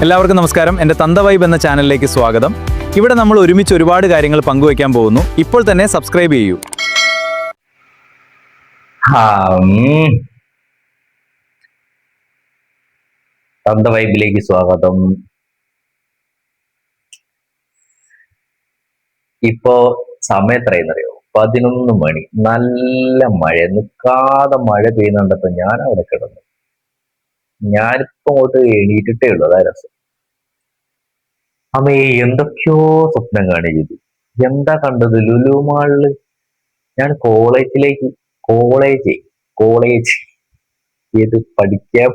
എല്ലാവർക്കും നമസ്കാരം. എൻ്റെ തന്ത വൈബ് എന്ന ചാനലിലേക്ക് സ്വാഗതം. ഇവിടെ നമ്മൾ ഒരുമിച്ച് ഒരുപാട് കാര്യങ്ങൾ പങ്കുവയ്ക്കാൻ പോകുന്നു. ഇപ്പോൾ തന്നെ സബ്സ്ക്രൈബ് ചെയ്യൂ. തന്ത വൈബിലേക്ക് സ്വാഗതം. ഇപ്പോ സമയം എത്രയെന്നറിയോ? 11 മണി. നല്ല മഴ, നിൽക്കാതെ മഴ പെയ്യുന്നുണ്ടപ്പോ ഞാൻ അവിടെ കിടന്നു. ഞാനിപ്പോ അങ്ങോട്ട് എണീറ്റിട്ടേ ഉള്ളൂ. അതാ രസം. അമ്മേ, എന്തൊക്കെയോ സ്വപ്നം കാണുകയത്. എന്താ കണ്ടത്? ലുലു മാളില് ഞാൻ കോളേജ് ഏത് പഠിക്കാൻ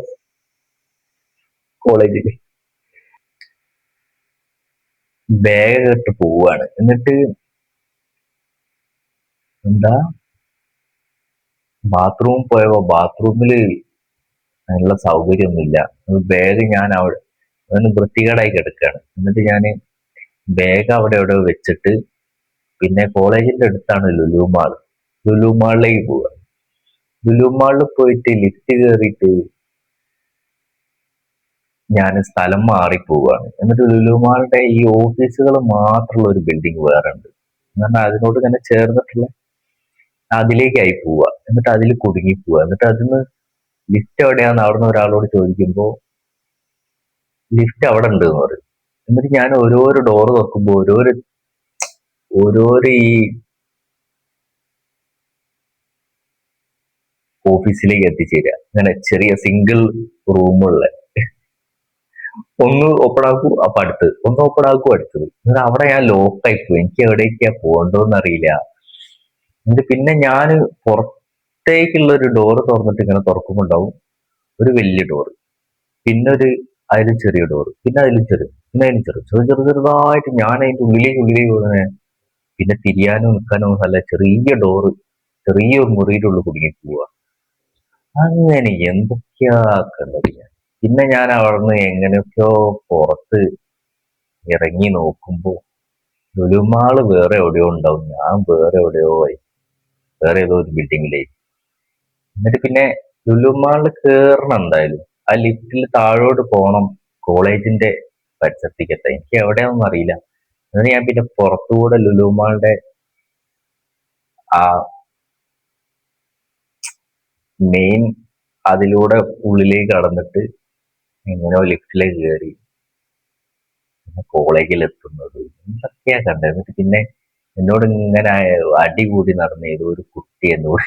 കോളേജില് ബാഗ് ഇട്ട് പോവാണ്. എന്നിട്ട് എന്താ ബാത്റൂമിൽ പോയപ്പോ ബാത്റൂമില് നല്ല സൗകര്യമൊന്നുമില്ല. ബാഗ് ഞാൻ അവിടെ വൃത്തികേടായി കിടക്കുകയാണ്. എന്നിട്ട് ഞാൻ ബാഗ് അവിടെ എവിടെ വെച്ചിട്ട് പിന്നെ കോളേജിന്റെ അടുത്താണ് ലുലു മാൾ. ലുലു മാളിലേക്ക് പോവുക. ലുലു മാളിൽ പോയിട്ട് ലിഫ്റ്റ് കയറിയിട്ട് ഞാൻ സ്ഥലം മാറി പോവുകയാണ്. എന്നിട്ട് ലുലു മാളിന്റെ ഈ ഓഫീസുകൾ മാത്രമുള്ള ഒരു ബിൽഡിംഗ് വേറെ ഉണ്ട്. എന്നാൽ അതിനോട് ഇങ്ങനെ ചേർന്നിട്ടുള്ള അതിലേക്കായി പോവുക. എന്നിട്ട് അതിൽ കുടുങ്ങി പോവുക. എന്നിട്ട് അതിന് ലിഫ്റ്റ് എവിടെയാന്ന് അവിടുന്ന് ഒരാളോട് ചോദിക്കുമ്പോൾ ലിഫ്റ്റ് അവിടെ ഉണ്ട് എന്ന് പറയും. എന്നിട്ട് ഞാൻ ഓരോരോ ഡോറ് തുറക്കുമ്പോൾ ഓരോരോ ഈ ഓഫീസിലേക്ക് എത്തിച്ചേരുക. അങ്ങനെ ചെറിയ സിംഗിൾ റൂമുള്ള ഒന്ന് ഓപ്പൺ ആക്കൂ അപ്പൊ അടുത്ത്, ഒന്ന് ഓപ്പൺ ആക്കൂ അടുത്തത്. എന്നിട്ട് അവിടെ ഞാൻ ലോക്കായി പോയി. എനിക്ക് എവിടേക്കാ പോകണ്ടോന്ന് അറിയില്ല. എന്നിട്ട് പിന്നെ ഞാൻ പുറത്തേക്കുള്ള ഒരു ഡോറ് തുറന്നിട്ട് ഇങ്ങനെ തുറക്കുമ്പോണ്ടാവും ഒരു വലിയ ഡോറ്, പിന്നെ അതിലും ചെറിയ ഡോറ്, പിന്നെ അതിലും ചെറുതായിട്ട് ഞാൻ അതിന്റെ ഉള്ളിലേക്ക് പോകുന്നത്. പിന്നെ തിരിയാനോ നിൽക്കാനോ നല്ല ചെറിയ ഡോറ്, ചെറിയ മുറിയിലുള്ള കുടുങ്ങി പോവുക. അങ്ങനെ എന്തൊക്കെയാ കണ്ടത് ഞാൻ. പിന്നെ ഞാൻ അവിടുന്ന് എങ്ങനെയൊക്കെയോ പുറത്ത് ഇറങ്ങി നോക്കുമ്പോ ലുലുമാള് വേറെ എവിടെയോ ഉണ്ടാവും, ഞാൻ വേറെ എവിടെയോ ആയി, വേറെ ഏതോ ഒരു ബിൽഡിങ്ങിലേക്ക്. എന്നിട്ട് പിന്നെ ലുലുമാളിൽ കേറണം എന്തായാലും. ആ ലിഫ്റ്റിൽ താഴോട്ട് പോകണം കോളേജിന്റെ പരിസരത്തേക്ക് എത്താൻ. എനിക്ക് എവിടെയാണെന്ന് അറിയില്ല. എന്നിട്ട് ഞാൻ പിന്നെ പുറത്തുകൂടെ ലുലുമാളിന്റെ ആ മെയിൻ അതിലൂടെ ഉള്ളിലേക്ക് കടന്നിട്ട് എങ്ങനെയോ ലിഫ്റ്റിലേക്ക് കയറി കോളേജിൽ എത്തുന്നത് എന്തൊക്കെയാ കണ്ടത്. എന്നിട്ട് പിന്നെ എന്നോട് ഇങ്ങനെ അടി കൂടി നടന്ന ഏതോ ഒരു കുട്ടി എന്നോട്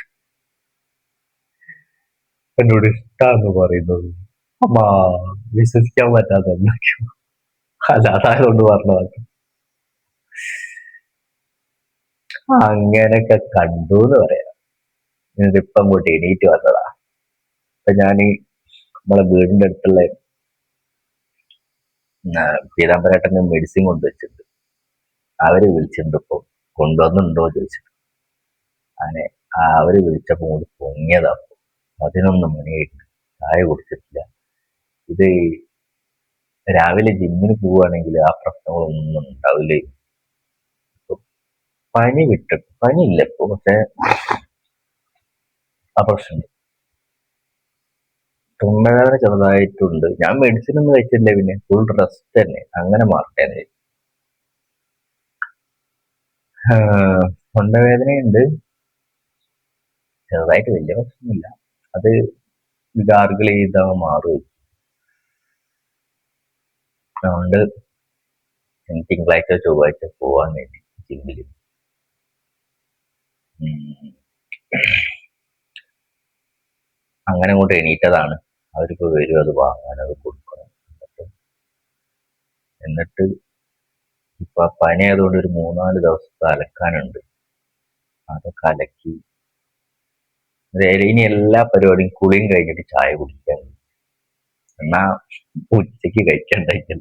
ഇഷ്ടാന്ന് പറയുന്നത്. അമ്മാ, വിശ്വസിക്കാൻ പറ്റാത്ത എന്തൊക്കെയോ. അല്ലാതായതുകൊണ്ട് പറഞ്ഞത്. അങ്ങനെയൊക്കെ കണ്ടു എന്ന് പറയാം. ഇപ്പം അങ്ങോട്ട് എണീറ്റ് വന്നതാ. അപ്പൊ ഞാന് നമ്മളെ വീടിന്റെ അടുത്തുള്ള പീതാംബരേട്ടന് മെഡിസിൻ കൊണ്ടുവച്ചിട്ടുണ്ട്. അവര് വിളിച്ചിട്ടുണ്ട്. ഇപ്പൊ കൊണ്ടുവന്നുണ്ടോ ചോദിച്ചിട്ട്. അങ്ങനെ അവര് വിളിച്ചപ്പോ കൂടി പൊങ്ങിയതാ. 11 മണിയായിട്ട് ചായ കുടിച്ചിട്ടില്ല. ഇത് രാവിലെ ജിമ്മിന് പോവുകയാണെങ്കിൽ ആ പ്രശ്നങ്ങളൊന്നും ഉണ്ടാവില്ലേ. പനിയില്ല ഇപ്പൊ, പക്ഷെ ആ പ്രശ്നമുണ്ട്. തൊണ്ടവേദന ചെറുതായിട്ടുണ്ട്. ഞാൻ മെഡിസിൻ ഒന്നും കഴിച്ചിട്ടില്ല. പിന്നെ ഫുൾ റെസ്റ്റ് തന്നെ, അങ്ങനെ മാറട്ടെ. തൊണ്ടവേദനയുണ്ട് ചെറുതായിട്ട്, വലിയ പ്രശ്നമില്ല. അത് ഗാർഗിൾ ചെയ്താൽ മാറും. അതുകൊണ്ട് തിങ്കളാഴ്ച ചൊവ്വാഴ്ച പോവാൻ വേണ്ടി ജിമ്മിൽ. അങ്ങനെ അങ്ങോട്ട് എണീറ്റതാണ്. അവരിപ്പോ വരും, അത് വാങ്ങാൻ, അത് കൊടുക്കണം. എന്നിട്ട് ഇപ്പൊ പനി ആയതുകൊണ്ട് ഒരു 3-4 ദിവസത്തെ അലക്കാനുണ്ട്. അതൊക്കെ അലക്കി ഇനി എല്ലാ പരിപാടിയും കുളിയും കഴിഞ്ഞിട്ട് ചായ കുടിക്കാൻ. എന്നാ ഉച്ചക്ക് കഴിക്കണ്ടായിരിക്കും.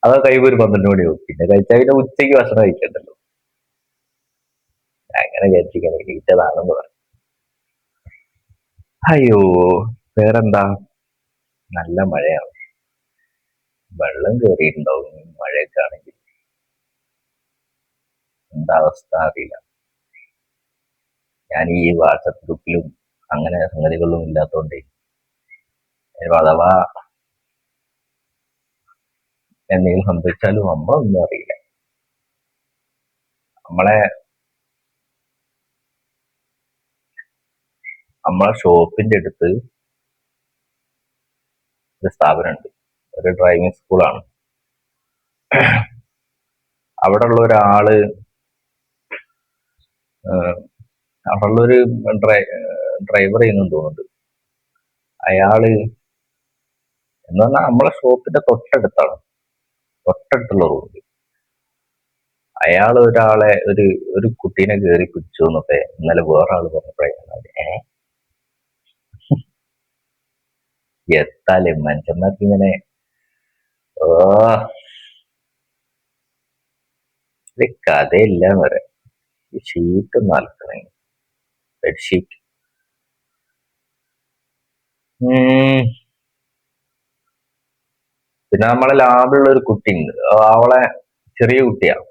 അതൊക്കെ കഴിയുമ്പോ ഒരു 12 മണിയാവും. പിന്നെ കഴിച്ചാൽ പിന്നെ ഉച്ചക്ക് ഭക്ഷണം കഴിക്കണ്ടല്ലോ. അങ്ങനെ വിചാരിച്ചിങ്ങനെ എണീറ്റതാണെന്ന് പറഞ്ഞു. അയ്യോ, വേറെന്താ? നല്ല മഴയാണ്. വെള്ളം കയറിയിട്ടുണ്ടാവും മഴയൊക്കെ ആണെങ്കിൽ. എന്താ അവസ്ഥ അറിയില്ല. ഞാൻ ഈ വാട്സപ്പ് ഗ്രൂപ്പിലും അങ്ങനെ സംഗതികളിലും ഇല്ലാത്തതുകൊണ്ടേ അഥവാ എന്തെങ്കിലും സംഭവിച്ചാലും നമ്മളൊന്നും അറിയില്ല. നമ്മളെ നമ്മളെ ഷോപ്പിന്റെ അടുത്ത് ഒരു സ്ഥാപനമുണ്ട്, ഒരു ഡ്രൈവിംഗ് സ്കൂളാണ്. അവിടെ ഉള്ള ഒരാള് അവിടെ ഉള്ളൊരു ഡ്രൈവർ ചെയ്യുന്നു തോന്നുന്നുണ്ട്. അയാള് എന്ന് പറഞ്ഞാൽ നമ്മളെ ഷോപ്പിന്റെ തൊട്ടടുത്തുള്ള റൂമിൽ അയാൾ ഒരാളെ ഒരു കുട്ടീനെ കയറി പിടിച്ചു എന്നൊക്കെ ഇന്നലെ വേറെ ആള് പറഞ്ഞപ്പോഴേ എത്താലേ മനുഷ്യന്മാർക്ക് ഇങ്ങനെ കഥയില്ല എന്ന് പറയാം. ഈ ഷീറ്റ് നൽകണേ, ബെഡ്ഷീറ്റ്. പിന്നെ നമ്മളെ ലാബുള്ള ഒരു കുട്ടിയുണ്ട്, അവളെ ചെറിയ കുട്ടിയാണ്.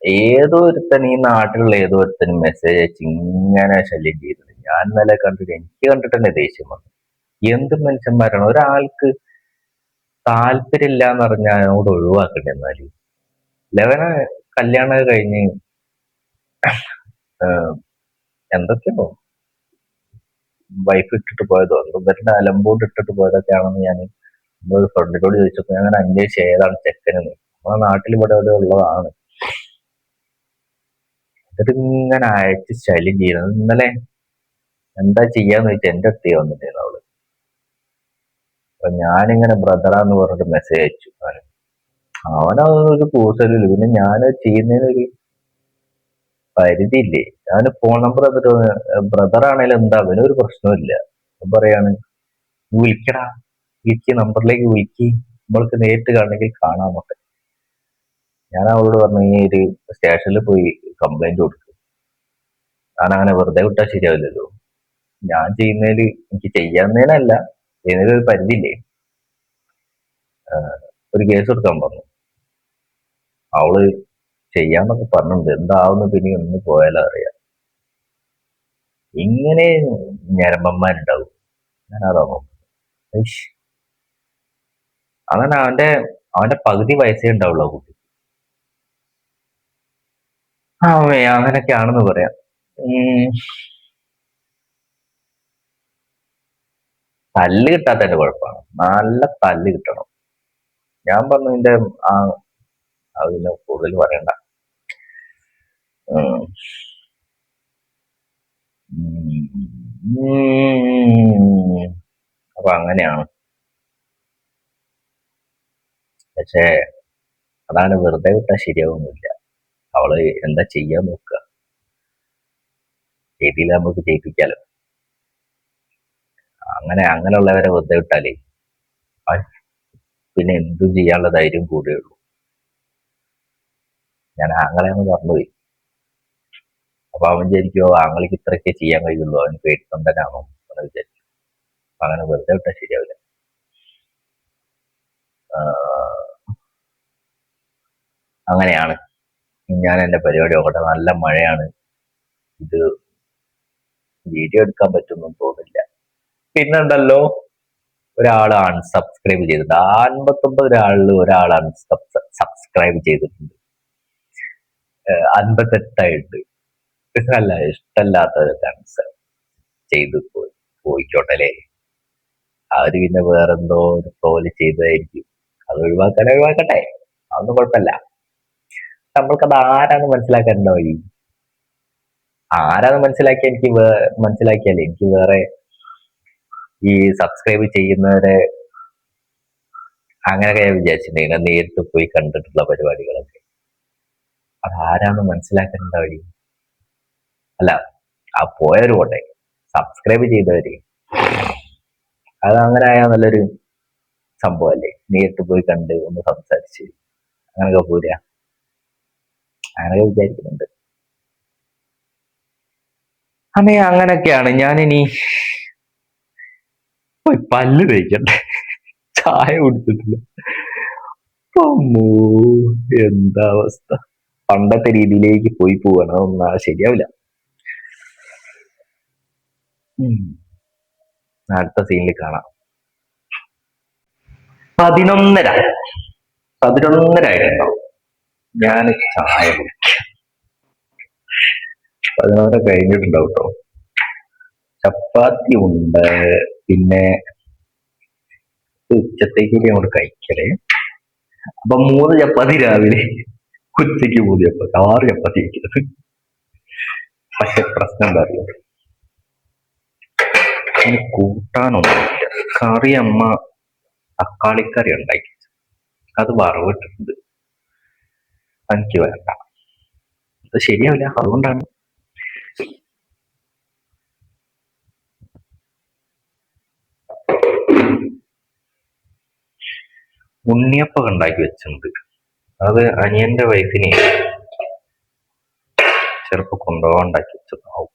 ഏതോ ഒരുത്തൻ, ഈ നാട്ടിലുള്ള ഏതോ ഒരുത്തനും മെസ്സേജ് അയച്ച് ഇങ്ങനെ ശല്യം ചെയ്തത് ഞാൻ ഇന്നലെ കണ്ടിട്ട്, എനിക്ക് കണ്ടിട്ട് തന്നെ ദേഷ്യം വന്നു. എന്ത് മനുഷ്യന്മാരാണ്, ഒരാൾക്ക് താല്പര്യമില്ല എന്ന് പറഞ്ഞാൽ അതിനോട് ഒഴിവാക്കണ്ടേ. എന്നാലും ലെവന് കല്യാണം കഴിഞ്ഞ് എന്തൊക്കെയോ വൈഫ് ഇട്ടിട്ട് പോയതോ ഇവരുടെ അലമ്പോട്ട് ഇട്ടിട്ട് പോയതൊക്കെയാണെന്ന് ഞാൻ ഒരു ഫ്രണ്ടിനോട് ചോദിച്ചപ്പോ ഞാൻ അങ്ങനെ അന്വേഷിച്ച് ഏതാണ് ചെക്കനെന്ന്. നമ്മുടെ നാട്ടിൽ ഇവിടെ ഇവിടെ ഉള്ളതാണ്. എന്നിട്ട് ഇങ്ങനെ അയച്ച് ശല്യം ചെയ്യുന്നത്. ഇന്നലെ എന്താ ചെയ്യാന്ന് വെച്ചാൽ എന്റെ അടുത്ത് വന്നിട്ടായിരുന്നു അവള്. അപ്പൊ ഞാനിങ്ങനെ ബ്രദറാന്ന് പറഞ്ഞിട്ട് മെസ്സേജ് അയച്ചു. അവനതൊരു കൂസലില്ല. പിന്നെ ഞാൻ ചെയ്യുന്നതിനൊരു പരിധിയില്ലേ. ഞാൻ ഫോൺ നമ്പർ തന്നിട്ട് ബ്രദർ ആണേലും എന്താ, അവനൊരു പ്രശ്നമില്ല. പറയാണ് വിളിക്കടാ, നമ്പറിലേക്ക് വിളിക്ക്, നമ്മൾക്ക് നേരിട്ട് കാണണമെങ്കിൽ കാണാമൊക്കെ. ഞാൻ അവളോട് പറഞ്ഞു, ഈ ഒരു സ്റ്റേഷനിൽ പോയി കംപ്ലൈന്റ് കൊടുക്കും. ഞാൻ അങ്ങനെ വെറുതെ വിട്ടാൽ ശരിയാവില്ലല്ലോ. ഞാൻ ചെയ്യുന്നതിൽ എനിക്ക് ചെയ്യാവുന്നതിനല്ല, ചെയ്യുന്നതിൽ ഒരു പരിധിയില്ലേ. ഒരു കേസ് കൊടുക്കാൻ പറഞ്ഞു. അവള് ചെയ്യാന്നൊക്കെ പറഞ്ഞിട്ടുണ്ട്. എന്താവുന്ന പിന്നെ ഒന്ന് പോയാലും അറിയാം. ഇങ്ങനെ ഞരമ്പന്മാരുണ്ടാവും. ഞാൻ അതാ നോക്കും. അങ്ങനെ അവന്റെ പകുതി വയസ്സേ ഉണ്ടാവുള്ളൂ കുട്ടി. അങ്ങനെയൊക്കെയാണെന്ന് പറയാം. തല്ല് കിട്ടാത്തതിന്റെ കുഴപ്പമാണ്. നല്ല തല്ല് കിട്ടണം. ഞാൻ പറഞ്ഞു ഇതിന്റെ അതിന് കൂടുതൽ പറയണ്ട. അപ്പൊ അങ്ങനെയാണ്. പക്ഷേ അതാണ്, വെറുതെ വിട്ടാൽ ശരിയാവുന്നില്ല. അവള് എന്താ ചെയ്യാൻ നോക്കുക, ചെയ്തില്ല നമുക്ക് ചെയ്യിപ്പിക്കാലോ. അങ്ങനെയുള്ളവരെ വെറുതെ വിട്ടാലേ പിന്നെ എന്തും ചെയ്യാനുള്ള ധൈര്യം കൂടുകയുള്ളൂ. ഞാൻ ആങ്ങളെന്ന് പറഞ്ഞുപോയി. അപ്പൊ അവൻ വിചാരിക്കുമോ ആങ്ങൾക്ക് ഇത്രയൊക്കെ ചെയ്യാൻ കഴിയുള്ളൂ, അവന് പേടിത്തൊണ്ടനാണോ എന്ന് വിചാരിക്കും. അങ്ങനെ വെറുതെ വിട്ടാൽ ശരിയാവില്ല. അങ്ങനെയാണ്. ഞാൻ എന്റെ പരിപാടി നോക്കട്ടെ. നല്ല മഴയാണ്. ഇത് വീഡിയോ എടുക്കാൻ പറ്റുമെന്നും തോന്നില്ല. പിന്നുണ്ടല്ലോ, ഒരാൾ അൺസബ്സ്ക്രൈബ് ചെയ്തിട്ടുണ്ട്. 59 ഒരാൾ സബ്സ്ക്രൈബ് ചെയ്തിട്ടുണ്ട്. 58 അല്ല, ഇഷ്ടമല്ലാത്തവരൊക്കെ ചെയ്ത് പോയിക്കോട്ടെ അല്ലേ. അവര് പിന്നെ വേറെന്തോ ഒരു ട്രോല് ചെയ്തതായിരിക്കും. അത് ഒഴിവാക്കട്ടെ, അതൊന്നും കുഴപ്പമില്ല. നമ്മൾക്കത് ആരാന്ന് മനസ്സിലാക്കേണ്ട വഴി. ആരാന്ന് മനസ്സിലാക്കിയാലേ എനിക്ക് വേറെ ഈ സബ്സ്ക്രൈബ് ചെയ്യുന്നവരെ അങ്ങനെയൊക്കെ ഞാൻ വിചാരിച്ചിട്ടുണ്ടെങ്കിൽ നേരിട്ട് പോയി കണ്ടിട്ടുള്ള പരിപാടികളൊക്കെ. അതാരാന്ന് മനസ്സിലാക്കേണ്ട വഴി. അല്ല, ആ പോയവര് പോട്ടെ, സബ്സ്ക്രൈബ് ചെയ്തവര് അത് അങ്ങനെ ആയാൽ നല്ലൊരു സംഭവമല്ലേ. നേരിട്ട് പോയി കണ്ട് ഒന്ന് സംസാരിച്ച് അങ്ങനെയൊക്കെ പോരാ, അങ്ങനെയൊക്കെ വിചാരിക്കുന്നുണ്ട്. അങ്ങനെയൊക്കെയാണ്. ഞാനിനി പോയി പല്ല് തേക്കട്ടെ. ചായ കുടിച്ചിട്ടില്ല. എന്താ അവസ്ഥ. പണ്ടത്തെ രീതിയിലേക്ക് പോവാണ്. അതൊന്നും ശരിയാവില്ല. അടുത്ത സീനിൽ കാണാം. 11:30 11:30 ഞാൻ ചായ കുടിക്കാം. 11:30 കഴിഞ്ഞിട്ടുണ്ടാവും കേട്ടോ. ചപ്പാത്തി ഉണ്ട്, പിന്നെ ഉച്ചത്തേക്ക് അങ്ങോട്ട് കഴിക്കലേ. അപ്പൊ 3 ചപ്പാത്തി രാവിലെ, ഉച്ചയ്ക്ക് 3 ചപ്പാത്തി, 6 ചപ്പാത്തി കഴിക്കുന്നത്. പക്ഷെ പ്രശ്നം എന്താ അറിയോ, അതിന് കൂട്ടാനൊന്നുമില്ല. കറി അമ്മ തക്കാളിക്കറി ഉണ്ടാക്കി, അത് വറവിട്ടിട്ടുണ്ട്, എനിക്ക് വേണ്ട, അത് ശരിയാവില്ല. അതുകൊണ്ടാണ് ഉണ്ണിയപ്പം ഉണ്ടാക്കി വെച്ചിട്ടുണ്ട്. അത് അനിയന്റെ വൈഫിനെ ചിലപ്പോ കൊണ്ടുപോകാൻ ഉണ്ടാക്കി വെച്ചതാവും.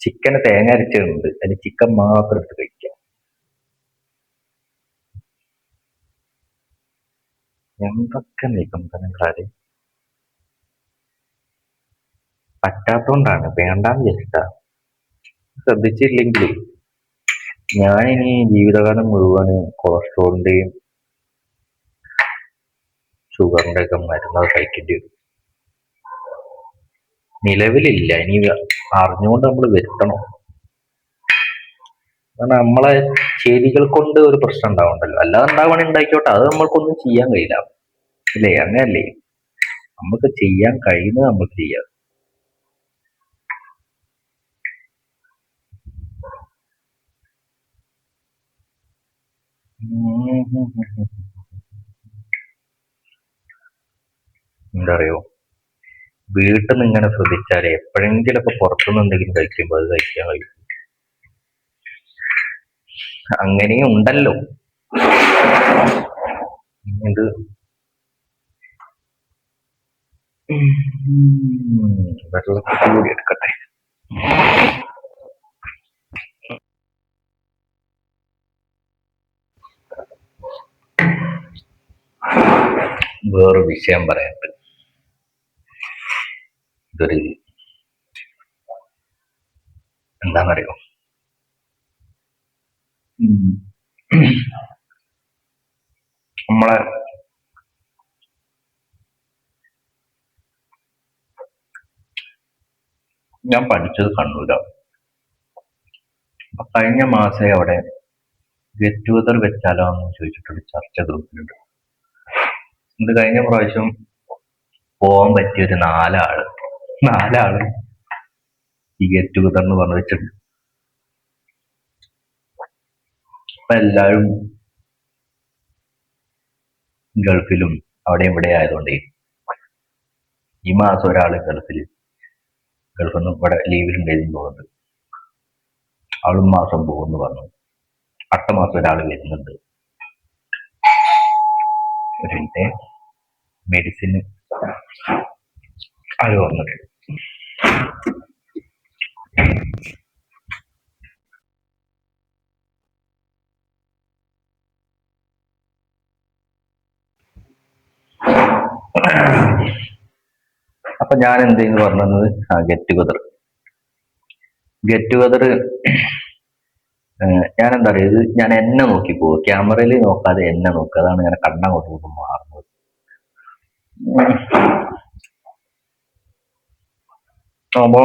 ചിക്കന് തേങ്ങ അരച്ചിട്ടുണ്ട്, അതിന് ചിക്കൻ മാത്രം എടുത്ത് കഴിക്കാം. എന്തൊക്കെ നിബന്ധനകളാല് പറ്റാത്തോണ്ടാണ്, വേണ്ടാന്ന് വിചാരിച്ചിട്ടാ. ശ്രദ്ധിച്ചില്ലെങ്കിൽ ഞാനിനി ജീവിതകാലം മുഴുവന് കൊളസ്ട്രോളിന്റെയും ഷുഗറിന്റെ ഒക്കെ മരുന്നൊക്കെ കഴിക്കേണ്ടി വരും. നിലവിലില്ല, ഇനി അറിഞ്ഞുകൊണ്ട് നമ്മൾ വരുത്തണം. കാരണം നമ്മളെ ചെയ്തികൾ കൊണ്ട് ഒരു പ്രശ്നം ഉണ്ടാവണ്ടല്ലോ. അല്ലാതെ ഉണ്ടാവണേ ഉണ്ടായിക്കോട്ടെ, അത് നമ്മൾക്കൊന്നും ചെയ്യാൻ കഴിയില്ല അല്ലേ? അങ്ങനല്ലേ, നമുക്ക് ചെയ്യാൻ കഴിയുന്നത് നമ്മൾ ചെയ്യാം. എന്താ അറിയോ, വീട്ടിൽ നിന്ന് ഇങ്ങനെ ശ്രദ്ധിച്ചാലേ എപ്പോഴെങ്കിലും ഒക്കെ പുറത്തുനിന്ന് എന്തെങ്കിലും കഴിക്കുമ്പോൾ അത് കഴിക്കാൻ കഴിയും. അങ്ങനെയും ഉണ്ടല്ലോ. ഇത് വെള്ളത്തിൽ കൂടി എടുക്കട്ടെ. വേറൊരു വിഷയം പറയാനുണ്ട്. ഇതൊരു എന്താണെന്നറിയോ, നമ്മളെ ഞാൻ പഠിച്ചത് കണ്ണൂരാണ്. അപ്പൊ കഴിഞ്ഞ മാസം അവിടെ ഗെറ്റ് ടുഗദർ വെച്ചാലോ എന്ന് ചോദിച്ചിട്ടൊരു ചർച്ച ഗ്രൂപ്പിലുണ്ട്. ഇത് കഴിഞ്ഞ പ്രാവശ്യം പോകാൻ പറ്റിയൊരു നാലാള് ഈ ഗെറ്റ് ടുഗദർ എന്ന് പറഞ്ഞു വെച്ചിട്ടുണ്ട്. അപ്പൊ എല്ലാവരും ഗൾഫിലും അവിടെ ഇവിടെ ആയതുകൊണ്ടേ ഈ മാസം ഒരാള് ഗൾഫിൽ നിന്ന് ഇവിടെ ലീവിലുണ്ടായിരുന്നു പോകുന്നുണ്ട്. അവളും മാസം പോകുന്നു പറഞ്ഞു. അടുത്ത മാസം ഒരാൾ വരുന്നുണ്ട്. ഒരു മെഡിസിന് ആര് വന്നിട്ട് അപ്പൊ ഞാൻ എന്തെന്ന് പറഞ്ഞത്, ഗെറ്റ് ടുഗദർ ഞാൻ എന്താ പറയുക, ഇത് ഞാൻ എന്നെ നോക്കി പോകും, ക്യാമറയിൽ നോക്കാതെ എന്നെ നോക്കുക. അതാണ് ഞാൻ കണ്ണങ്ങോട്ട് പോകുമ്പോൾ മാറുന്നത്. അപ്പൊ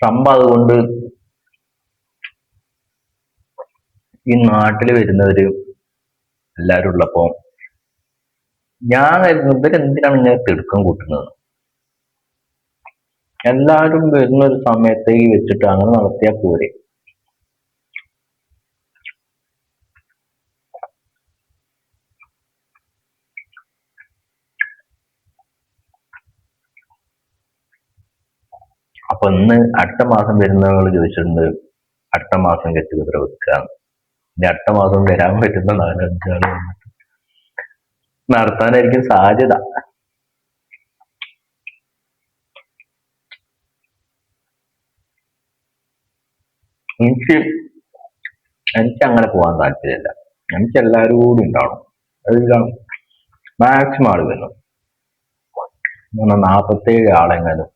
സംഭവം അതുകൊണ്ട് ഈ നാട്ടിൽ വരുന്നവര് എല്ലാരും ഉള്ളപ്പോ ഞാൻ ഇവരെന്തിനാണ് ഇങ്ങനെ തിടുക്കം കൂട്ടുന്നത്? എല്ലാരും വരുന്ന ഒരു സമയത്തേക്ക് വെച്ചിട്ട് അങ്ങനെ നടത്തിയാൽ പോരെ. അപ്പൊ ഇന്ന് അടുത്ത മാസം വരുന്നവങ്ങൾ ചോദിച്ചിട്ടുണ്ട്, അടുത്ത മാസം ഗെറ്റ് ടുഗദർ വെക്കുക. ഇനി അടുത്ത മാസം വരാൻ പറ്റുന്ന 4-5 ആള് നടത്താനായിരിക്കും സാധ്യത. എനിക്ക് അങ്ങനെ പോകാൻ താല്പര്യമില്ല. എനിക്ക് എല്ലാവരും കൂടി ഉണ്ടാവണം. അതിലാണ് മാക്സിമം ആള് വരണം. 47 ആളെങ്ങാനും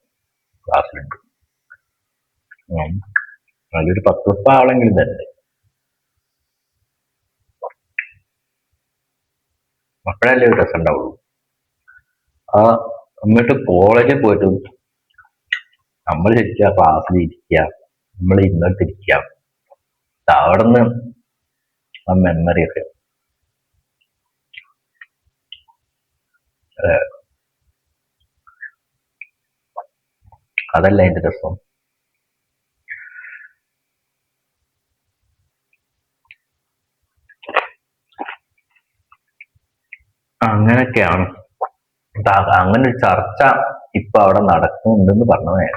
ക്ലാസ്സിലുണ്ട്. അതിലൊരു 10-30 ആളെങ്കിലും തന്നെ. അപ്പോഴല്ലേ ഒരു രസം ഉണ്ടാവുള്ളൂ. ആ എന്നിട്ട് കോളേജിൽ പോയിട്ട് നമ്മൾ ശരിക്കും ക്ലാസ്സിൽ ഇരിക്കുക, നമ്മൾ ഇരുന്നിട്ടിരിക്കുക, അവിടെ നിന്ന് ആ മെമ്മറി ഒക്കെ അതല്ല അതിന്റെ രസം. അങ്ങനെയൊക്കെയാണ്. അങ്ങനെ ഒരു ചർച്ച ഇപ്പൊ അവിടെ നടക്കുന്നുണ്ടെന്ന് പറഞ്ഞതേ.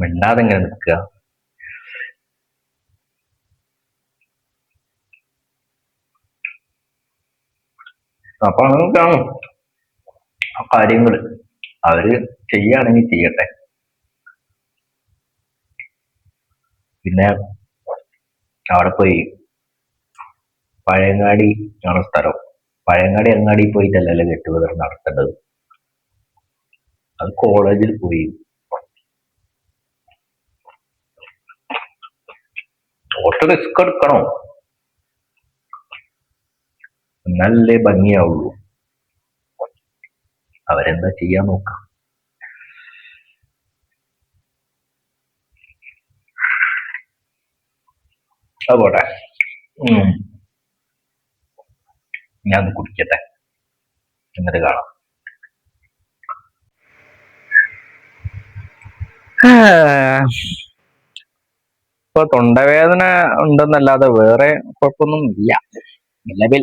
മിണ്ടാതെ ഇങ്ങനെ നിൽക്കുക. അപ്പൊ അങ്ങനെയൊക്കെയാണ് ആ കാര്യങ്ങള്. അവര് ചെയ്യുകയാണെങ്കിൽ ചെയ്യട്ടെ. പിന്നെ അവിടെ പോയി പഴയങ്ങാടി ആണ് സ്ഥലം. പഴയങ്ങാടി അങ്ങാടി പോയിട്ടല്ലല്ലോ ഗെറ്റുഗദർ നടത്തേണ്ടത്. അത് കോളേജിൽ പോയി ഫോട്ടോ റിസ്ക് എടുക്കണോ, എന്നാലല്ലേ ഭംഗിയാവുള്ളൂ. അവരെന്താ ചെയ്യാൻ നോക്കാം. അത് പോട്ടെ. ഞാൻ കുടിക്കട്ടെ, എന്നിട്ട് കാണാം. ഇപ്പൊ തൊണ്ടവേദന ഉണ്ടെന്നല്ലാതെ വേറെ കുഴപ്പമൊന്നും ഇല്ല. നിലവിൽ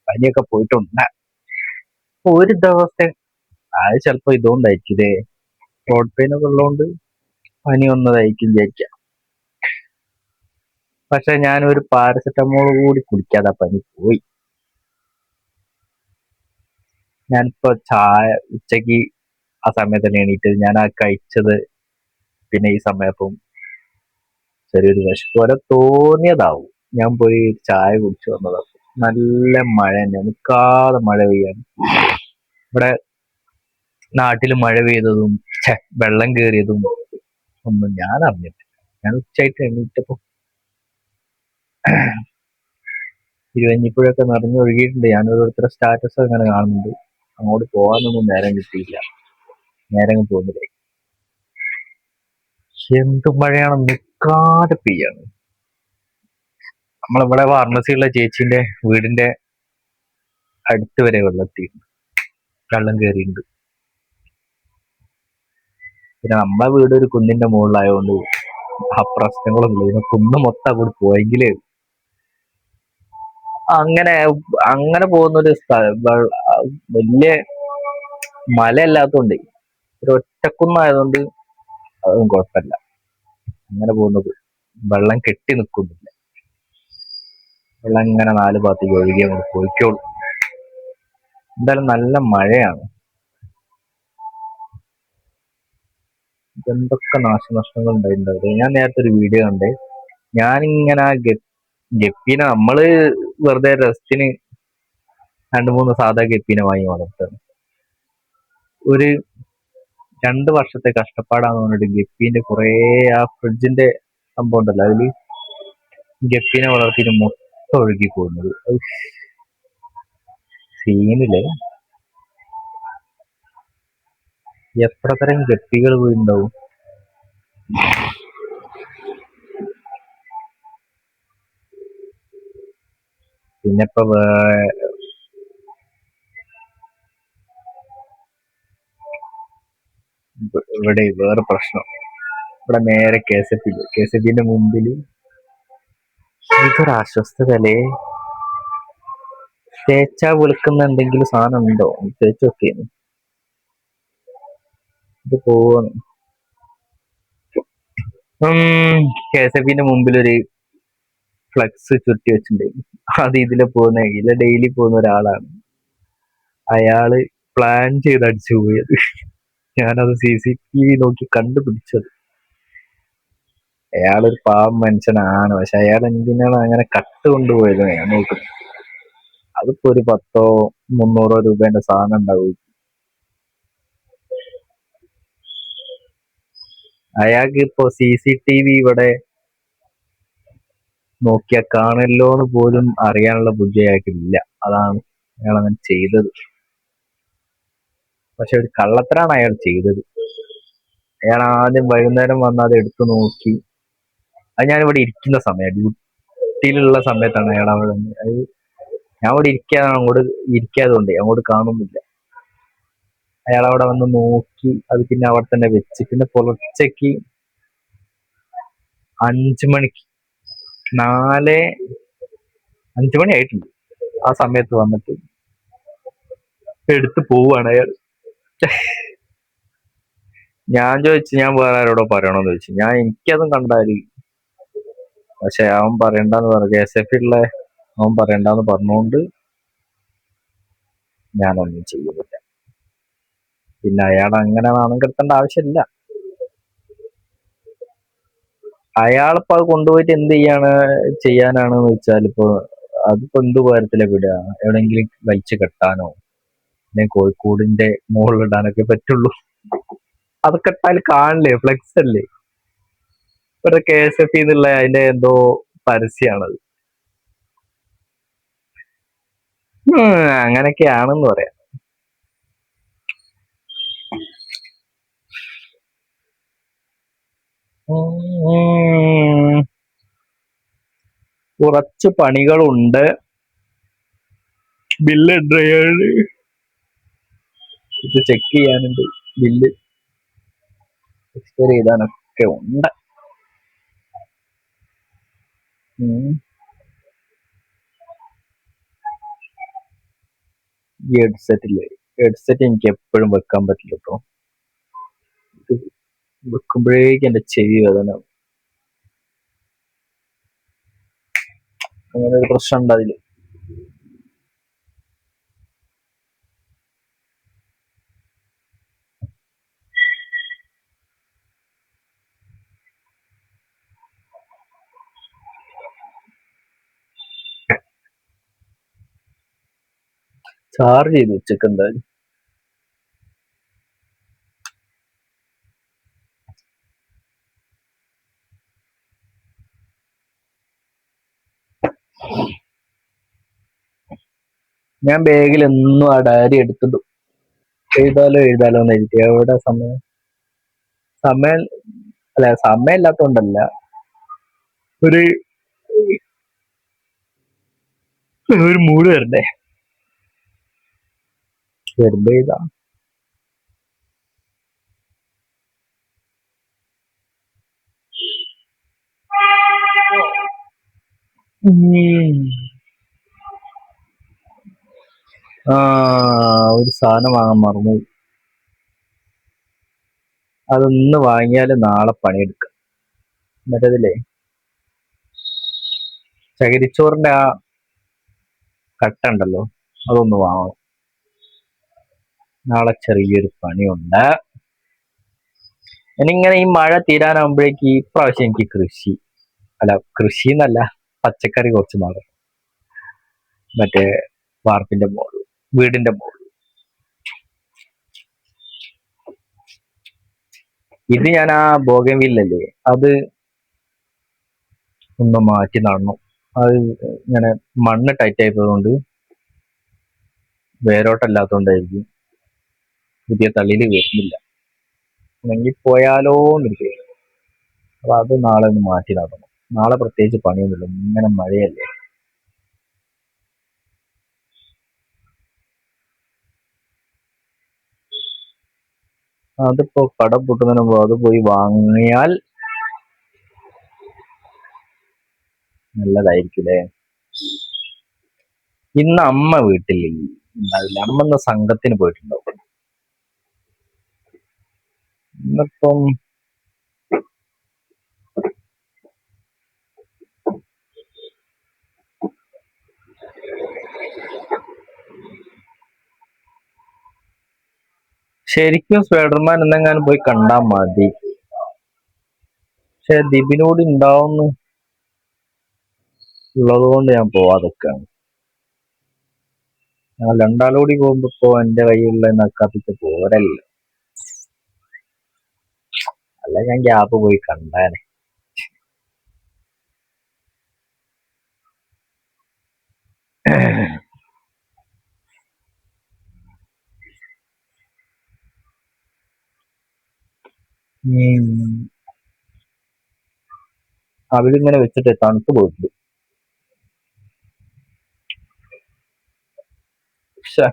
പനിയൊക്കെ പോയിട്ടുണ്ട്. ഒരു ദിവസം അത് ചിലപ്പോ ഇതുകൊണ്ടായിരിക്കും, ത്രോട്ട് പെയിൻ ഒക്കെ ഉള്ളതുകൊണ്ട് പനി വന്നതായിരിക്കും വിചാരിക്കാം. പക്ഷെ ഞാനൊരു പാരസെറ്റമോൾ കൂടി കുടിക്കാതെ പനി പോയി. ഞാനിപ്പോ ചായ ഉച്ചക്ക് ആ സമയത്ത് തന്നെ എണീറ്റ് ഞാൻ ആ കഴിച്ചത്. പിന്നെ ഈ സമയത്തും ചെറിയൊരു വിശപ്പ് പോലെ തോന്നിയതാവും. ഞാൻ പോയി ചായ കുടിച്ചു വന്നത്. നല്ല മഴ തന്നെ, നിൽക്കാതെ മഴ പെയ്യാണ്. ഇവിടെ നാട്ടിൽ മഴ പെയ്തതും വെള്ളം കയറിയതും ഒന്നും ഞാൻ അറിഞ്ഞിട്ടില്ല. ഞാൻ ഉച്ചയായിട്ട് എണീറ്റപ്പോ ഇരുവഞ്ഞിപ്പുഴയൊക്കെ നിറഞ്ഞൊഴുകിയിട്ടുണ്ട്. ഞാൻ ഓരോരുത്തരുടെ സ്റ്റാറ്റസ് അങ്ങനെ കാണുന്നുണ്ട്. അങ്ങോട്ട് പോകാനൊന്നും നേരം കിട്ടിയില്ല, നേരം പോകുന്നില്ല. എന്ത് മഴയാണ്, നിൽക്കാതെ പെയ്യാണ്. നമ്മളിവിടെ ഫാർമസിയുള്ള ചേച്ചിന്റെ വീടിന്റെ അടുത്ത് വരെ വെള്ളത്തിയിട്ടുണ്ട്, വെള്ളം കയറിയിട്ടുണ്ട്. പിന്നെ നമ്മളെ വീട് ഒരു കുന്നിന്റെ മുകളിലായതുകൊണ്ട് ആ പ്രശ്നങ്ങളൊന്നും ഇല്ല. കുന്ന് മൊത്തം അങ്ങോട്ട് പോയെങ്കിലേ അങ്ങനെ അങ്ങനെ പോകുന്നൊരു വലിയ മലയല്ലാത്തതുകൊണ്ട്, ഒരു ഒറ്റക്കുന്നായതുകൊണ്ട് അതൊന്നും കുഴപ്പമില്ല. അങ്ങനെ പോകുന്നത് വെള്ളം കെട്ടി നിൽക്കുന്നില്ല. വെള്ളം ഇങ്ങനെ നാല് ഭാഗത്തേക്ക് ഒഴുകി അങ്ങോട്ട് പോയിക്കോളൂ. എന്തായാലും നല്ല മഴയാണ്. എന്തൊക്കെ നാശനഷ്ടങ്ങൾ ഉണ്ടായിട്ടുണ്ടാവില്ല. ഞാൻ നേരത്തെ ഒരു വീഡിയോ കണ്ടേ. ഞാനിങ്ങനെ ആ ഗപ്പീനെ നമ്മള് വെറുതെ രസത്തിന് 2-3 സാധാ ഗപ്പീനെ വാങ്ങി വളർത്തുകയാണ്. ഒരു 2 വർഷത്തെ കഷ്ടപ്പാടാന്ന് പറഞ്ഞിട്ട് ഗപ്പീന്റെ കുറെ ആ ഫ്രിഡ്ജിന്റെ സംഭവം ഉണ്ടല്ലോ, അതില് ഗപ്പീനെ വളർത്തിയിട്ട് മൊത്തം ഒഴുകി പോകുന്നത്. സീനില് എത്ര തരം ഗപ്പികൾ പോയിട്ടുണ്ടാവും. പിന്നെ ഇപ്പൊ ഇവിടെ വേറെ പ്രശ്നം. ഇവിടെ നേരെ KSFBന്റെ മുമ്പിൽ ഇതൊരു അസ്വസ്ഥതല്ലേ. തേച്ചാ വെളുക്കുന്ന എന്തെങ്കിലും സാധനം ഉണ്ടോ, തേച്ച് നോക്കിയാണ്. ഇത് പോവാണ്. KSFന്റെ മുമ്പിൽ ഒരു ഫ്ലക്സ് ചുറ്റി വെച്ചിട്ടുണ്ട്. അത് ഇതിലെ ഡെയിലി പോകുന്ന ഒരാളാണ്. അയാള് പ്ലാൻ ചെയ്ത് അടിച്ചു പോയത്. ഞാനത് CCTV നോക്കി കണ്ടുപിടിച്ചത്. അയാളൊരു പാവം മനുഷ്യനാണ്. പക്ഷെ അയാൾ എന്തിനാണ് അങ്ങനെ കട്ട് കൊണ്ടുപോയത് ഞാൻ നോക്കുന്നത്. അതിപ്പോ ഒരു 100-300 രൂപേന്റെ സാധനം ഉണ്ടാവും. അയാൾക്ക് ഇപ്പൊ CCTV ഇവിടെ നോക്കിയാൽ കാണല്ലോ എന്ന് പോലും അറിയാനുള്ള ബുദ്ധി അയാൾക്കില്ല. അതാണ് അയാൾ അങ്ങനെ ചെയ്തത്. പക്ഷെ ഒരു കള്ളത്തരാണ് അയാൾ ചെയ്തത്. അയാൾ ആദ്യം വൈകുന്നേരം വന്ന് അത് എടുത്തു നോക്കി. അത് ഞാനിവിടെ ഇരിക്കുന്ന സമയം, ഡ്യൂട്ടിയിലുള്ള സമയത്താണ് അയാൾ അവിടെ വന്ന്. അത് ഞാൻ ഇവിടെ ഇരിക്കാതുകൊണ്ട് അങ്ങോട്ട് കാണുന്നില്ല. അയാൾ അവിടെ വന്ന് നോക്കി, അത് പിന്നെ അവിടെ തന്നെ വെച്ച്. പിന്നെ പുലർച്ചയ്ക്ക് 5 മണിക്ക് 5 മണി ആയിട്ടുണ്ട്. ആ സമയത്ത് വന്നിട്ട് എടുത്ത് പോവാണ് അയാൾ. ഞാൻ ചോദിച്ചു, ഞാൻ വേറെ ആരോടോ പറയണോന്ന് ചോദിച്ചു. എനിക്കതും കണ്ടാല്, പക്ഷെ അവൻ പറയണ്ടെന്ന് പറഞ്ഞു. KSFലുള്ള അവൻ പറയണ്ടെന്ന് പറഞ്ഞുകൊണ്ട് ഞാനൊന്നും ചെയ്യുന്നില്ല. പിന്നെ അയാൾ അങ്ങനെ നാണം കെടുത്തേണ്ട ആവശ്യമില്ല. അയാളിപ്പോ അത് കൊണ്ടുപോയിട്ട് എന്ത് ചെയ്യാനാണെന്ന് വെച്ചാൽ, അതിപ്പോ എന്ത് ഉപകാരത്തിലെ വിടുക? എവിടെയെങ്കിലും വലിച്ചു കെട്ടാനോ അല്ലെങ്കിൽ കോഴിക്കോടിന്റെ മുകളിലിടാനൊക്കെ പറ്റുള്ളൂ. അതൊക്കെ ഇട്ടാൽ കാണില്ലേ? ഫ്ലെക്സ് അല്ലേ? ഇവിടെ KSF എന്നുള്ള അതിന്റെ എന്തോ പരസ്യമാണത്. അങ്ങനെയൊക്കെയാണെന്ന് പറയാം. കുറച്ച് പണികളുണ്ട്. ബില്ല് എത്രയാണ് ഇത് ചെക്ക് ചെയ്യാനുണ്ട്. ബില്ല് എക്സ്പയർ ചെയ്താനൊക്കെ ഉണ്ട്. ഈ ഹെഡ്സെറ്റ് എനിക്ക് എപ്പോഴും വെക്കാൻ പറ്റില്ല കേട്ടോ. വെക്കുമ്പോഴേക്കും എന്റെ ചെവി വേദന. അങ്ങനെ ഒരു പ്രശ്നം ഉണ്ട് അതില്. ചാർജ് ചെയ്ത് വെച്ചേക്ക് എന്തായാലും. ഞാൻ ബാഗിൽ എന്നും ആ ഡയറി എടുത്തിട്ടു. എഴുതാലോ എന്ന് എഴുതി. എവിടെ സമയം അല്ല, സമയം ഇല്ലാത്തോണ്ടല്ല. ഒരു മൂഡ് വരണ്ടേ? വരുമ്പോ എഴുതാ. ഒരു സാധനം വാങ്ങാൻ മറന്നു. അതൊന്ന് വാങ്ങിയാല് നാളെ പണിയെടുക്കാം. മറ്റേതില്ലേ, ചകിരിച്ചോറിന്റെ ആ കട്ട ഉണ്ടല്ലോ, അതൊന്ന് വാങ്ങണം. നാളെ ചെറിയൊരു പണിയുണ്ട്. എനിങ്ങനെ ഈ മഴ തീരാനാകുമ്പോഴേക്ക് ഈ പ്രാവശ്യം എനിക്ക് കൃഷി എന്നല്ല, പച്ചക്കറി കുറച്ച് നടും. മറ്റേ വാർപ്പിന്റെ മുകളിൽ, വീടിന്റെ മുകളിൽ. ഇത് ഞാൻ ആ ബോഗൻവില്ലല്ലേ, അത് ഒന്ന് മാറ്റി നടണം. അത് ഇങ്ങനെ മണ്ണ് ടൈറ്റ് ആയതുകൊണ്ട്, വേരോട്ടല്ലാത്തോണ്ടായിരിക്കും പുതിയ തള്ളില് വരുന്നില്ല. ഉണങ്ങി പോയാലോ എന്നൊരു. അപ്പൊ അത് നാളെ ഒന്ന് മാറ്റി നടണം. നാളെ പ്രത്യേകിച്ച് പണിയൊന്നുമില്ല, ഇങ്ങനെ മഴയല്ലേ. അതിപ്പോ കട പൊട്ടുന്നതിന് മുമ്പ് അത് പോയി വാങ്ങിയാൽ നല്ലതായിരിക്കില്ലേ. ഇന്ന് അമ്മ വീട്ടിൽ ഉണ്ടാവില്ല. അമ്മ ഇന്ന് സംഘത്തിന് പോയിട്ടുണ്ടാവും. ഇന്നിപ്പം ശരിക്കും സ്പൈഡർമാൻ എന്നെങ്ങാനും പോയി കണ്ടാ മതി. പക്ഷെ ദിബിനോട് ഉണ്ടാവുന്നു ഉള്ളത് കൊണ്ട് ഞാൻ പോവാതൊക്കെയാണ്. ഞങ്ങൾ രണ്ടാളൂടി പോകുമ്പോ ഇപ്പൊ എന്റെ കയ്യിലുള്ള നക്കാപ്പിച്ച് പോരല്ല. അല്ല ഞാൻ ഗ്യാപ്പ് പോയി കണ്ടാനെ. അവരിങ്ങനെ വെച്ചിട്ട് തണുത്ത് പോയിട്ടുണ്ട്. പക്ഷെ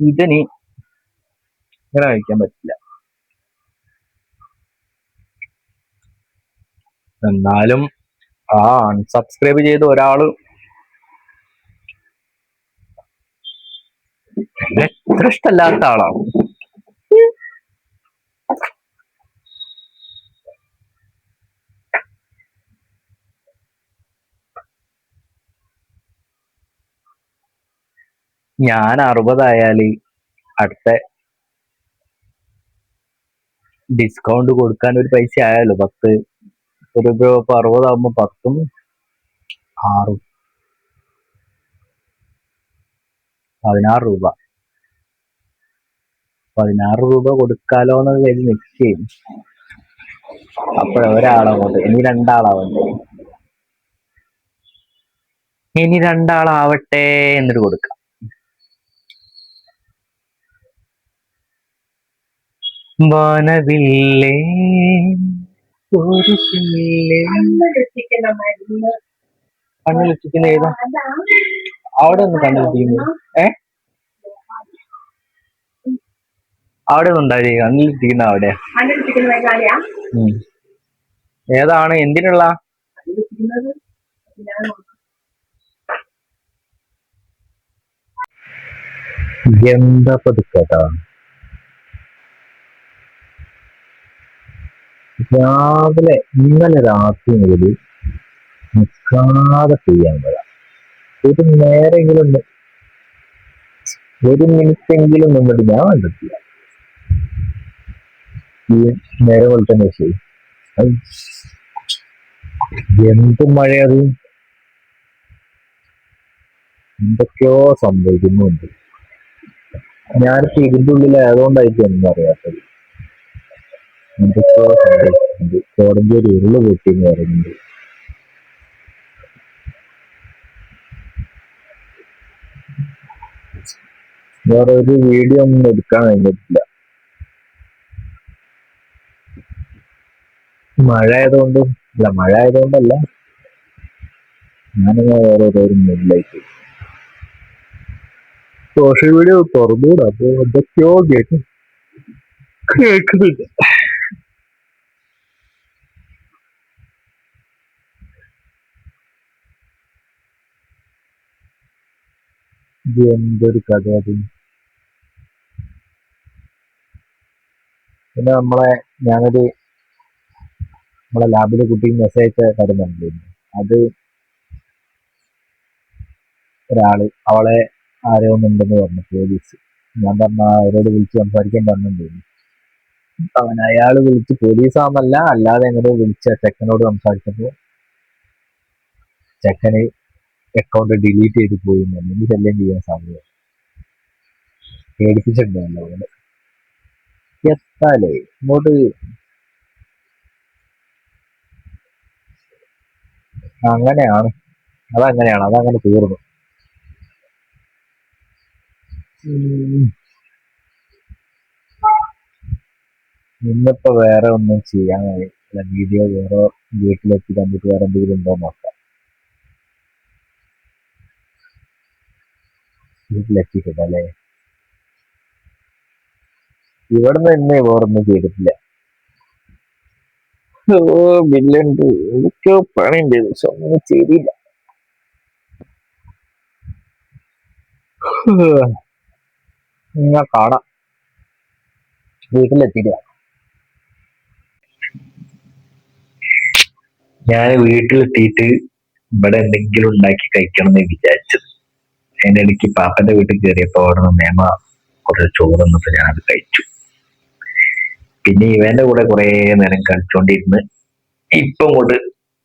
ഇതിനി ഇങ്ങനെ കഴിക്കാൻ പറ്റില്ല. എന്നാലും അൺസബ്സ്ക്രൈബ് ചെയ്ത് ഒരാള് എത്ര ഇഷ്ടമല്ലാത്ത ആളാവും. ഞാൻ 60 ആയാല് അടുത്ത ഡിസ്കൗണ്ട് കൊടുക്കാൻ ഒരു പൈസ ആയല്ലോ. 10 രൂപ. ഇപ്പൊ 60 ആകുമ്പോ 10ഉം 6ഉം 16 രൂപ. 16 രൂപ കൊടുക്കാലോന്ന് കരുതി നിൽക്കുകയും ഒരാളാവട്ടെ, ഇനി രണ്ടാളാവട്ടെ, എന്നിട്ട് കൊടുക്കാം. വാനവില്ലേ ഒരു കണ്ണിലെത്തിക്കുന്ന ഏതാ? അവിടെ ഒന്ന് കണ്ണിലെത്തിക്കുന്നു. അവിടെ ഒന്നും ഉണ്ടാവില്ല. കണ്ണിലെത്തിക്കുന്ന അവിടെ ഏതാണ്? എന്തിനുള്ള? എന്താ പതുക്കേട്ടാ. രാവിലെ ഇന്നലെ രാത്രി മുതൽ നിൽക്കാതെ ചെയ്യാൻ വരാം. ഒരു നേരെങ്കിലും ഒരു മിനിറ്റെങ്കിലും നിന്നിട്ട് ഞാൻ കണ്ടെത്തില്ല. ഈ നേരെ പോലെ തന്നെ ശരി. എന്ത് മഴയത്! എന്തൊക്കെയോ സംഭവിക്കുന്നുണ്ട്. ഞാനിപ്പോ ഇതിന്റെ ഉള്ളിലായതുകൊണ്ടായിരിക്കും ഒന്നും അറിയാത്തത്. എന്തൊക്കെയോ സംഭവിക്കുന്നുണ്ട്. കോടഞ്ചി ഒരു ഉരുള് പൊട്ടിന്ന് പറയുന്നുണ്ട്. വേറെ ഒരു വീഡിയോ ഒന്നും എടുക്കാൻ കഴിഞ്ഞിട്ടില്ല. മഴ ആയതുകൊണ്ടല്ല, ഞാനിങ്ങനെ വേറെ ഒരു മൂഡിലായിട്ട് സോഷ്യൽ മീഡിയ തുറന്നുകൂടാ. അപ്പൊ എന്തൊക്കെയോ കേൾക്കുന്നുണ്ട്. ഇത് എന്തൊരു കഥ അത്. പിന്നെ നമ്മളെ ലാബിലെ കുട്ടിക്ക് മെസ്സേജ് അയച്ച കാര്യം പറഞ്ഞിരുന്നു. അത് ഒരാള് അവളെ ആരോ ഒന്നുണ്ടെന്ന് പറഞ്ഞു, പോലീസ്. ഞാൻ പറഞ്ഞ അവരോട് വിളിച്ച് സംസാരിക്കാൻ പറഞ്ഞിട്ടുണ്ടായിരുന്നു. അയാള് വിളിച്ച് പോലീസാന്നല്ല, അല്ലാതെ എങ്ങനെയോ വിളിച്ച ചെക്കനോട് സംസാരിച്ചപ്പോ ചെക്കന് അക്കൗണ്ട് ഡിലീറ്റ് ചെയ്ത് പോയി. അല്ലെങ്കിൽ ശല്യം ചെയ്യാൻ സാധ്യത പേടിപ്പിച്ചിട്ടുണ്ടല്ലോ അവള്. എത്താലേ ഇങ്ങോട്ട് അതങ്ങനെ തീർന്നു. ഇന്നിപ്പോ വേറെ ഒന്നും ചെയ്യാൻ കഴിയില്ല. വീഡിയോ വേറെ വീട്ടിലെത്തി കണ്ടിട്ട് വേറെ എന്തെങ്കിലും ഉണ്ടോ നോക്കാം. വീട്ടിലെത്തിയിട്ടില്ല അല്ലേ? ഇവിടുന്ന് തന്നെ വേറൊന്നും ചെയ്തിട്ടില്ല. ബില്ലുണ്ട്, എന്തൊക്കെയോ പണിയുണ്ട്, പക്ഷെ ഒന്നും ചെയ്തില്ല. ഞാൻ കാണാം വീട്ടിലെത്തിയില്ല. ഞാൻ വീട്ടിലെത്തിയിട്ട് ഇവിടെ എന്തെങ്കിലും ഉണ്ടാക്കി കഴിക്കണം എന്ന് വിചാരിച്ചത്. അതിന്റെ ഇടയ്ക്ക് പാപ്പന്റെ വീട്ടിൽ കയറിയപ്പോ അവിടെ നിന്ന് മേമ കുറച്ച് ചോറ് തന്നപ്പോ ഞാനത് കഴിച്ചു. പിന്നെ ഇവന്റെ കൂടെ കുറെ നേരം കളിച്ചോണ്ടിരുന്ന് ഇപ്പൊ ഇങ്ങോട്ട്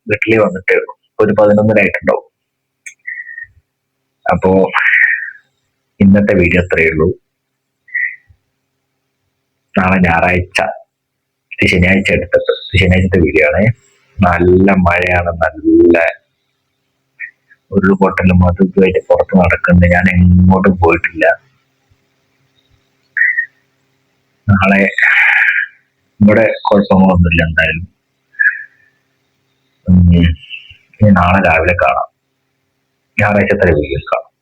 വീട്ടിൽ വന്നിട്ടേ ഉള്ളൂ. ഒരു 11:30 ആയിട്ടുണ്ടാവും. അപ്പോ ഇന്നത്തെ വീഡിയോ അത്രയേ ഉള്ളൂ. നാളെ ഞായറാഴ്ച, ശനിയാഴ്ച ശനിയാഴ്ചത്തെ വീഡിയോ ആണ്. നല്ല മഴയാണ്, നല്ല ഉരുൾപൊട്ടലും അതുമായിട്ട് പുറത്ത് നടക്കുന്നുണ്ട്. ഞാൻ എങ്ങോട്ടും പോയിട്ടില്ല. നാളെ ഇവിടെ കുഴപ്പങ്ങളൊന്നുമില്ല. എന്തായാലും നാളെ രാവിലെ കാണാം. ഞായറാഴ്ചത്തെ വീഡിയോ കാണാം.